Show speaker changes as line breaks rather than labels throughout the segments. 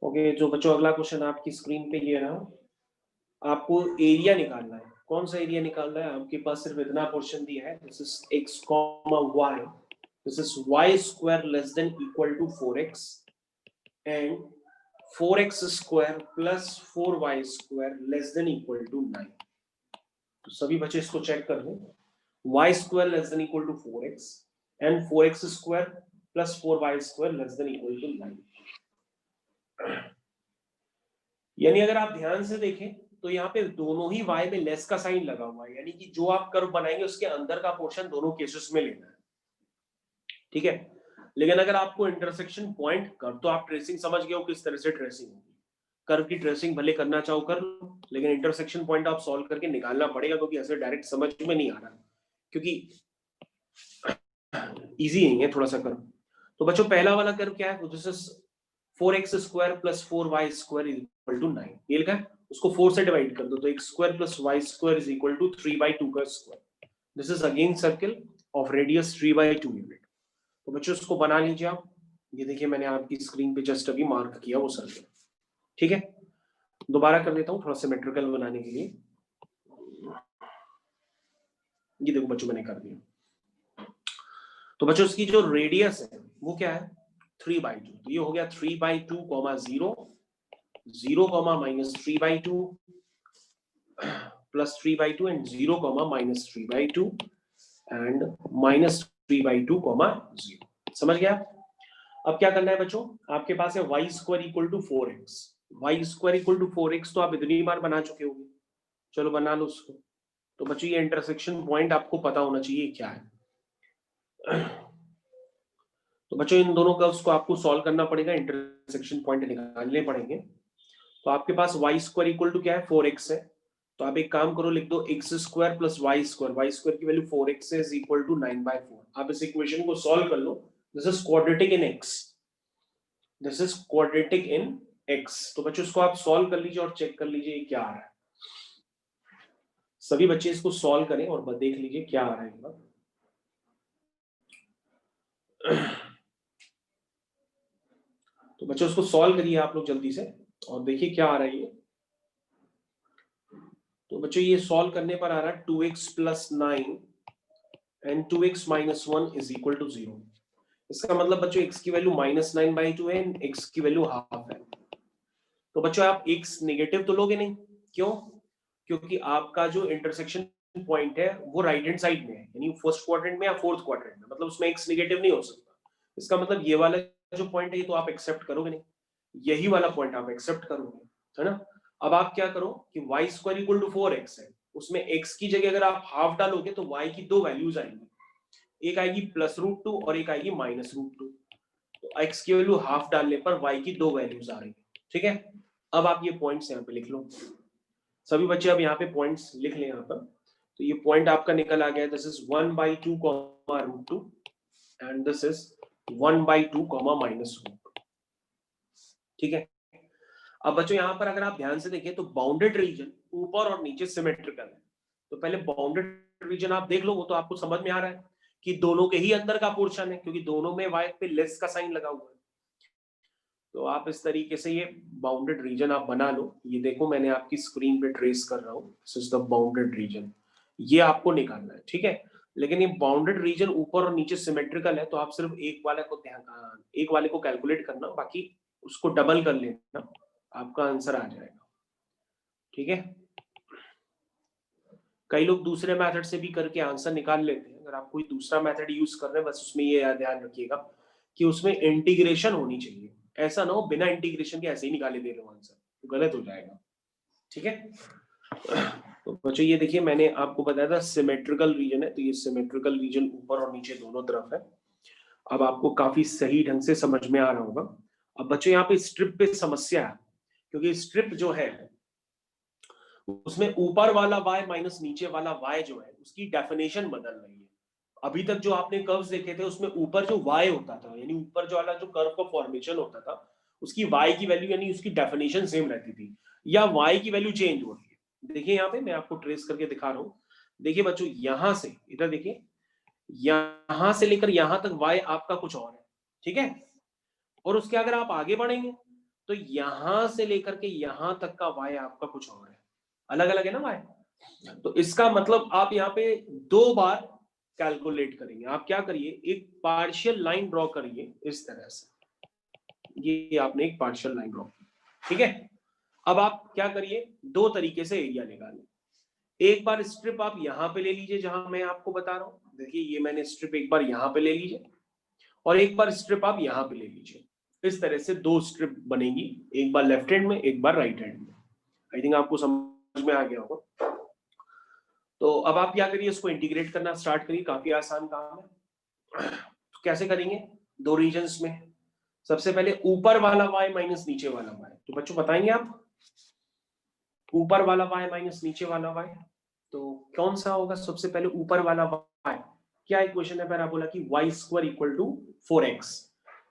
Okay, जो बच्चों अगला क्वेश्चन आपकी स्क्रीन पे ये रहा, आपको एरिया निकालना है। कौन सा एरिया निकालना है? आपके पास सिर्फ इतना पोर्शन दिया है, this is x, y, this is y square less than equal to 4x and 4x square plus 4y square less than equal to 9। तो सभी बच्चे इसको चेक कर लें, y square less than equal to 4x and 4x square plus 4y square less than equal to 9। यानी अगर आप ध्यान से देखें तो यहाँ पे दोनों ही y में लेस का साइन लगा हुआ है, यानी कि जो आप कर्व बनाएंगे उसके अंदर का पोर्शन दोनों केसेस में लेना है, ठीक है। लेकिन अगर आपको इंटरसेक्शन पॉइंट कर्व, तो आप ट्रेसिंग समझ गए हो किस तरह से ट्रेसिंग होगी। कर्व की ट्रेसिंग भले करना चाहो कर लो, लेकिन इंटरसेक्शन पॉइंट आप सॉल्व करके निकालना पड़ेगा, क्योंकि ऐसे डायरेक्ट समझ में नहीं आ रहा, क्योंकि इजी नहीं है थोड़ा सा कर्व। तो बच्चों पहला वाला कर्व क्या है? This is 4x square plus 4y square equal to 9। ये लिखा है, उसको 4 से डिवाइड कर दो तो x square plus y square is equal to 3/2 का square. This is again circle of radius 3/2 unit. तो बच्चों इसको बना लीजिए आप। ये देखिए मैंने आपकी स्क्रीन पे जस्ट अभी मार्क किया वो सर्कल, ठीक है। दोबारा कर देता हूँ थोड़ा सिमेट्रिकल बनाने के लिए। ये देखो बच्चों मैंने कर दिया। तो बच्चों इसकी जो रेडियस है वो क्या है? 3/2। तो ये हो गया 3/2, 0, 0, minus 3/2 plus 3/2 and 0, minus 3/2 and minus 3/2, 0। समझ गया? अब क्या करना है बच्चों? आपके पास है y square equal to 4x। y square equal to 4x तो आप इतनी बार बना चुके होंगे, चलो बना लो उसको। तो बच्चों ये इंटरसेक्शन पॉइंट आपको पता होना चाहिए क्या है। तो बच्चों इन दोनों कर्व्स को आपको सॉल्व करना पड़ेगा, इंटरसेक्शन पॉइंट निकालने पड़ेंगे। तो आपके पास y स्क्वायर इक्वल टू क्या है? 4x है। तो आप एक काम करो, लिख दो x square plus y square की value 4x is equal to 9/4। आप इस इक्वेशन को सॉल्व कर लो। This is quadratic in x, this is quadratic in x। तो बच्चों इसको आप सॉल्व कर लीजिए और चेक कर लीजिए क्या आ रहा है। सभी बच्चे इसको सॉल्व करें और देख लीजिए क्या आ रहा है। तो बच्चों उसको सॉल्व करिए आप लोग जल्दी से और देखिए क्या आ रहा है ये। तो बच्चों ये सॉल्व करने पर आ रहा है 2x plus 9 and 2x minus 1 is equal to 0। इसका मतलब बच्चों x की वैल्यू -9/2 है एंड x की वैल्यू हाफ है। तो बच्चों आप x नेगेटिव तो लोगे नहीं, क्यों? क्योंकि आपका जो इंटरसेक्शन पॉइंट है वो राइट हैंड साइड में है, यानी फर्स्ट क्वाड्रेंट में या फोर्थ क्वाड्रेंट में, मतलब उसमें x नेगेटिव नहीं हो सकता। इसका मतलब ये वाला जो पॉइंट है ये तो आप एक्सेप्ट करोगे नहीं, यही वाला पॉइंट आप एक्सेप्ट करोगे, है ना। अब आप क्या करो कि y square equal to 4x है, उसमें x की जगह अगर आप हाफ डालोगे तो y की दो वैल्यूज आएंगी, एक आएगी +√2 और एक आएगी -√2। तो x की वैल्यू हाफ डालने पर y की दो वैल्यूज आ रही है, ठीक है। अब आप ये पॉइंट्स यहाँ पे लिख लो, सभी बच्चे अब यहाँ पे पॉइंट्स लिख लें यहाँ पर। तो ये पॉइंट आपका निकल आ गया, this is 1/2, √2 and this is 1/2, -√2, ठीक है। अब बच्चों यहाँ पर अगर आप ध्यान से देखें तो बाउंडेड रीजन ऊपर और नीचे सिमेट्रिकल है। तो पहले बाउंडेड रीजन आप देख लो, वो तो आपको समझ में आ रहा है कि दोनों के ही अंदर का पोर्शन है, क्योंकि दोनों में y पे लेस का साइन लगा हुआ है। तो आप इस तरीके से ये बाउंडेड रीजन आप बना लो। ये देखो मैंने आपकी स्क्रीन पे ट्रेस कर रहा हूँ, this is the bounded reason, ये आपको निकालना है, ठीक है। लेकिन ये बाउंडेड रीजन ऊपर और नीचे सिमेट्रिकल है, तो आप सिर्फ एक वाले को कैलकुलेट करना, बाकी उसको डबल कर लेना, आपका आंसर आ जाएगा, ठीक है। कई लोग दूसरे मेथड से भी करके आंसर निकाल लेते हैं। अगर आप कोई दूसरा मेथड यूज कर रहे हैं, बस उसमें ये ध्यान रखिएगा कि उसमें इंटीग्रेशन होनी चाहिए, ऐसा ना हो बिना इंटीग्रेशन के ऐसे ही निकाले दे रहे हो आंसर, तो गलत हो जाएगा, ठीक है। तो बच्चों ये देखिए मैंने आपको बताया था सिमेट्रिकल रीजन है, तो ये सिमेट्रिकल रीजन ऊपर और नीचे दोनों तरफ है। अब आपको काफी सही ढंग से समझ में आ रहा होगा। अब बच्चों यहाँ पे स्ट्रिप पे समस्या है, क्योंकि स्ट्रिप जो है उसमें ऊपर वाला y माइनस नीचे वाला y जो है उसकी डेफिनेशन बदल रही है। अभी तक जो आपने कर्व्स देखे थे उसमें ऊपर जो y होता था, यानी ऊपर जो वाला जो कर्व का फॉर्मेशन होता था, उसकी y की वैल्यू यानी उसकी डेफिनेशन सेम रहती थी, या y की वैल्यू चेंज हो रही है। देखिए यहाँ पे मैं आपको ट्रेस करके दिखा रहा हूँ। देखिए बच्चों यहां से इधर देखिए, यहां से लेकर यहां तक y आपका कुछ और है, ठीक है। और उसके अगर आप आगे बढ़ेंगे तो यहां से लेकर के यहां तक का y आपका कुछ और है, अलग अलग है ना y। तो इसका मतलब आप यहाँ पे 2 बार कैलकुलेट करेंगे। आप क्या करिए, एक पार्शियल लाइन ड्रॉ करिए इस तरह से, ये आपने एक पार्शियल लाइन ड्रॉ की, ठीक है। अब आप क्या करिए, 2 तरीके से एरिया निकालें। एक बार स्ट्रिप आप यहां पे ले लीजिए जहां मैं आपको बता रहा हूं, देखिए ये मैंने स्ट्रिप एक बार यहां पे ले लीजिए और एक बार स्ट्रिप आप यहां पे ले लीजिए। इस तरह से 2 स्ट्रिप बनेगी, एक बार लेफ्ट हैंड में एक बार राइट हैंड में। आई थिंक आपको समझ में आ गया होगा। तो अब आप क्या करिए, इसको इंटीग्रेट करना स्टार्ट करिए, काफी आसान काम है। तो कैसे करेंगे, 2 रीजन्स में। सबसे पहले ऊपर वाला y माइनस नीचे वाला y, तो बच्चों बताएंगे आप, ऊपर वाला y माइनस नीचे वाला y तो कौन सा होगा। सबसे पहले ऊपर वाला y, क्या इक्वेशन है पैराबोला की, y square equal to 4x।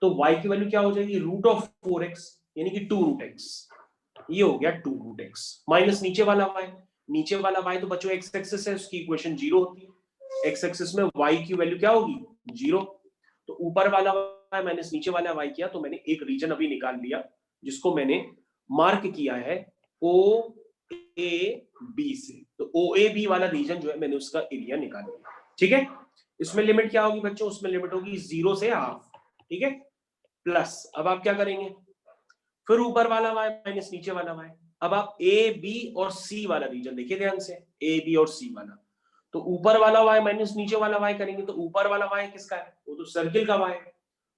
तो y की वैल्यू क्या हो जाएगी, रूट ऑफ 4x, यानी कि 2 रूट x। ये हो गया 2 रूट x माइनस नीचे वाला y। नीचे वाला y तो बच्चों x एक्सिस है, उसकी इक्वेशन 0 होती है। x एक्सिस में y की वैल्यू क्या होगी, 0। तो ऊपर वाला y माइनस नीचे वाला y किया, तो मैंने एक रीजन अभी निकाल लिया जिसको मैंने मार्क किया है ओ ए बी से। तो ओ ए बी वाला रीजन जो है मैंने उसका एरिया निकाल लिया, ठीक है। इसमें लिमिट क्या होगी बच्चों, उसमें लिमिट होगी 0 से हाफ, ठीक है। प्लस अब आप क्या करेंगे, फिर ऊपर वाला y माइनस नीचे वाला y। अब आप ए बी और सी वाला रीजन देखिए ध्यान से, ए बी और सी वाला। तो ऊपर वाला y माइनस नीचे वाला y करेंगे, तो ऊपर वाला y किसका है, वो तो सर्किल का y है।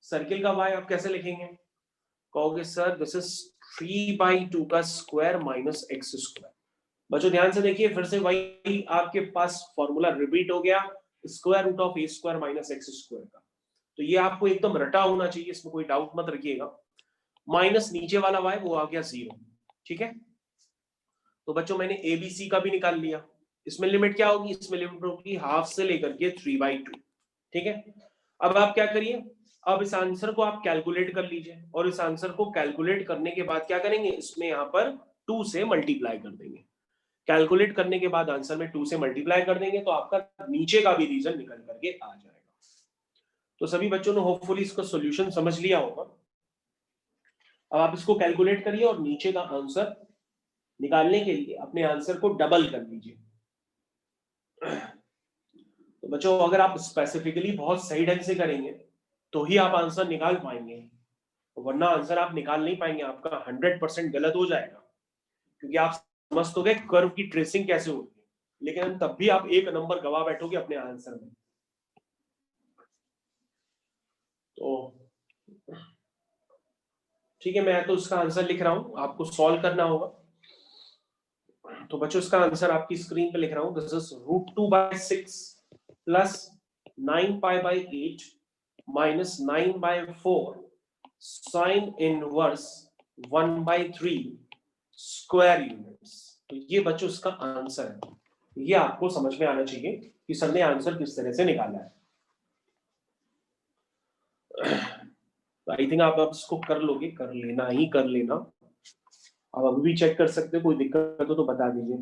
सर्किल का y आप कैसे लिखेंगे, कहोगे सर दिस इज 3/2 का स्क्वायर माइनस एक्स स्क्वायर। बच्चों ध्यान से देखिए, फिर से वही आपके पास फॉर्मूला रिपीट हो गया, square root of a square minus x square का। तो ये आपको एकदम रटा होना चाहिए, इसमें कोई डाउट मत रखिएगा। माइनस नीचे वाला y वो आ गया 0, ठीक है। तो बच्चों मैंने एबीसी का भी निकाल लिया। इसमें लिमिट क्या होगी, इसमें लिमिट होगी हाफ से लेकर के 3/2, ठीक है। अब आप क्या करिए, अब इस आंसर को आप कैलकुलेट कर लीजिए और इस आंसर को कैलकुलेट करने के बाद क्या करेंगे, इसमें यहाँ पर 2 से मल्टीप्लाई कर देंगे। कैलकुलेट करने के बाद आंसर में 2 से मल्टीप्लाई कर देंगे तो आपका नीचे का भी रीजन निकल करके आ जाएगा। तो सभी बच्चों ने होपफुली इसका सॉल्यूशन समझ लिया होगा। अब आप इसको कैलकुलेट करिए और नीचे का आंसर निकालने के लिए अपने आंसर को डबल कर लीजिए। तो बच्चों अगर आप स्पेसिफिकली बहुत सही ढंग से करेंगे तो ही आप आंसर निकाल पाएंगे, वरना आंसर आप निकाल नहीं पाएंगे, आपका 100% गलत हो जाएगा। क्योंकि आप समझ तो गए कर्व की ट्रेसिंग कैसे होती है, लेकिन तब भी आप 1 नंबर गवा बैठोगे अपने आंसर में। तो ठीक है, मैं तो उसका आंसर लिख रहा हूं, आपको सॉल्व करना होगा। तो बच्चों इसका आंसर आपकी स्क्रीन पे लिख रहा हूं, this is √2/6 plus 9π/8 minus 9/4 sine inverse 1/3 square units. तो ये बच्चों इसका आंसर है। ये आपको समझ में आना चाहिए कि सर ने आंसर किस तरह से निकाला है। तो आई थिंक आप अब इसको कर लोगे, कर लेना ही कर लेना। आप अभी भी चेक कर सकते हो, कोई दिक्कत हो तो बता दीजिए।